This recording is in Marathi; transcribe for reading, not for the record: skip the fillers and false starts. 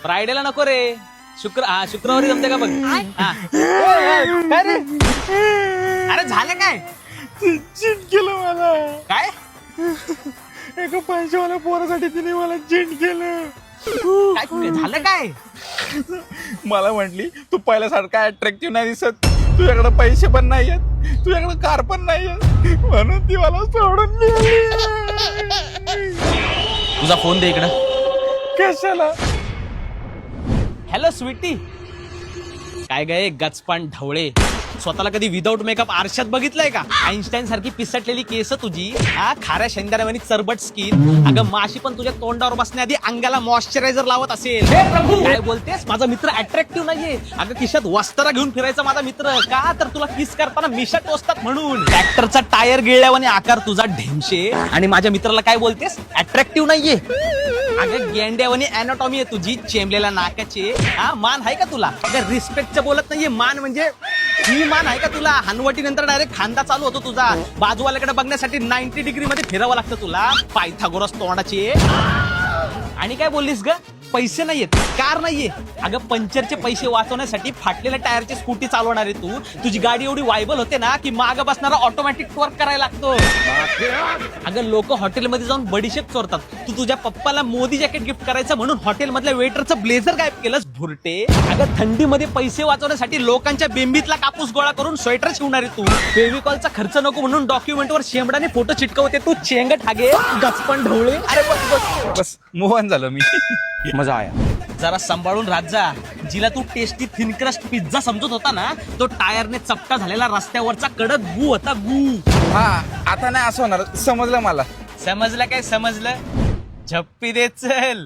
फ्रायडेला नको रे, शुक्रवारी जमते का बघ. हा. काय रे? अरे झालं काय? चीट केलं मला. काय एका पैशावाल्या पोरासाठी तिने मला चीट केलं. काय झालं काय? मला म्हटली तू पहिल्यासारखा अट्रॅक्टिव्ह नाही दिसत, तुझ्याकडे पैसे पण नाही आहेत, तुझ्याकडे कार पण नाही आहे, म्हणून ती मला सोडून गेली. तुझा फोन दे इकडं. कशाला? हॅलो स्वीटी. काय गे गचपान ढवळे, स्वतःला कधी विदाऊट मेकअप आरशात बघितलंय का? आईन्स्टाईन सारखी पिसटलेली केस तुझी, हा खाऱ्या शेंदाण्यावानी चरबट स्किन. अगं माशी पण तुझ्या तोंडावर बसण्याआधी अंगाला मॉइश्चरायझर लावत असेल. काय बोलतेस? माझा मित्र अट्रॅक्टिव्ह नाहीये. अगं खिशात वस्त्रा घेऊन फिरायचा माझा मित्र का? तर तुला किस करताना मिशा टोचतात म्हणून. ट्रॅक्टरचा टायर गिळल्यावानी आकार तुझा ढेमशे, आणि माझ्या मित्राला काय बोलतेस? अट्रॅक्टिव्ह नाहीये. अगं गेंड्यावानी अॅनाटॉमी आहे तुझी, चेंबलेल्या नाकाचे. हा मान आहे का तुला? अगं रिस्पेक्टचं बोलत नाहीये, मान म्हणजे ही मान आहे का तुला? हनवटी नंतर डायरेक्ट खांदा चालू होतो तुझा. बाजूवाल्याकडे बघण्यासाठी 90 डिग्री मध्ये फिरावं लागतं तुला, पायथागोरस तोंडाचे. आणि काय बोललीस ग? पैसे नाहीयेत, कार नाहीये. अगं पंक्चरचे पैसे वाचवण्यासाठी फाटलेल्या टायरची स्कूटी चालवणार आहे तू. तुझी गाडी एवढी वायबल होते ना की मागं बसणारा ऑटोमॅटिक वर्क करायला लागतो. अगं लोक हॉटेलमध्ये जाऊन बडीशेप चोरतात, तू तुझ्या पप्पाला मोदी जॅकेट गिफ्ट करायचं म्हणून हॉटेलमधल्या वेटरचं ब्लेझर गायब केलंस भुरटे. अगं थंडीमध्ये पैसे वाचवण्यासाठी लोकांच्या बेंबीतला कापूस गोळा करून स्वेटर शिवणार आहे तू. फेविकॉलचा खर्च नको म्हणून डॉक्युमेंटवर शेंबडाने फोटो चिटकवते तू, चेंगट हागे गचपण ढवळे. अरे बस बस बस मोहन झालो मी. मजा आया. जरा सांभाळून राहत जा. जिला तू टेस्टी थिन क्रस्ट पिझ्झा समजत होता ना, तो टायरने चपटा झालेला रस्त्यावरचा कडक गू होता, गू. हा आता नाही असं होणार, समजलं मला. समजलं काय समजलं? झप्पी दे चल.